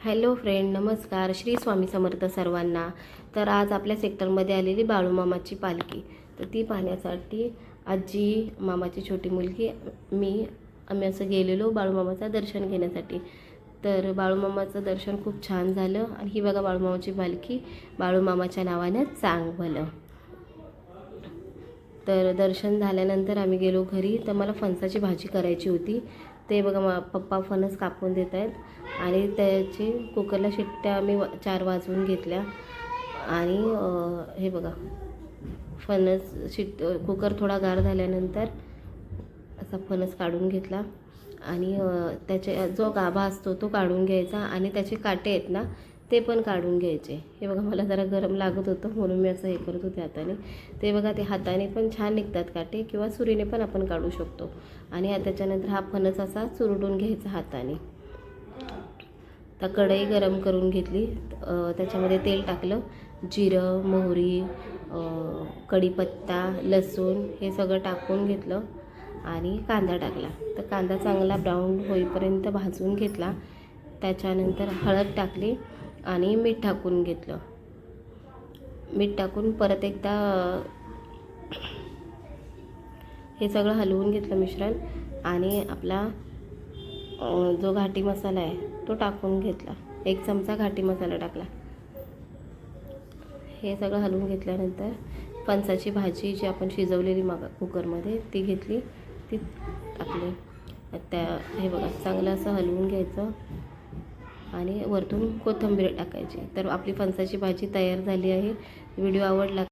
Hello friend, नमस्कार. श्री स्वामी समर्थ सर्वांना. तर आज आपल्या सेक्टरमध्ये आलेली बाळूमामाची पालखी, तर ती पाहण्यासाठी आजी, मामाची छोटी मुलगी, आम्ही असं गेलेलो बाळूमामाचं दर्शन घेण्यासाठी. तर बाळूमामाचं दर्शन खूप छान झालं. आणि ही बघा बाळूमामाची पालखी, बाळूमामाच्या नावानं चांग भलं. तर दर्शन झाल्यानंतर आम्ही गेलो घरी. तर मला फणसाची भाजी करायची होती. ते बघा पप्पा फणस कापून देत आहेत आणि त्याची कुकरला शिट्ट्या आम्ही 4 वाजवून घेतल्या. आणि हे बघा फणस कुकर थोडा गार झाल्यानंतर असा फणस काढून घेतला आणि त्याचे जो गाभा असतो तो काढून घ्यायचा आणि त्याचे काटे आहेत ना ते पण काढून घ्यायचे. हे बघा मला जरा गरम लागत होतं म्हणून मी असं हे करत होते हाताने. ते बघा ते हाताने पण छान निघतात काटे किंवा सुरीने पण आपण काढू शकतो. आणि त्याच्यानंतर हा फणस असा चुरडून घ्यायचा हाताने. तर कढई गरम करून घेतली, त्याच्यामध्ये तेल टाकलं, जिरं, मोहरी, कढीपत्ता, लसूण हे सगळं टाकून घेतलं आणि कांदा टाकला. तर कांदा चांगला ब्राऊन होईपर्यंत भाजून घेतला. त्याच्यानंतर हळद टाकली आणि मीठ टाकून घेतलं. मीठ टाकून परत एकदा हे सगळं हलवून घेतलं मिश्रण. आणि आपला जो घाटी मसाला आहे तो टाकून घेतला. 1 चमचा घाटी मसाला टाकला. हे सगळं हलवून घेतल्यानंतर फणसाची भाजी जी आपण शिजवलेली कुकरमध्ये ती घेतली, ती टाकली. हे बघा चांगलं असं हलवून घ्यायचं आणि वरतून कोथिंबीर टाकायची. तर आपली फणसाची भाजी तयार झाली आहे. व्हिडिओ आवडला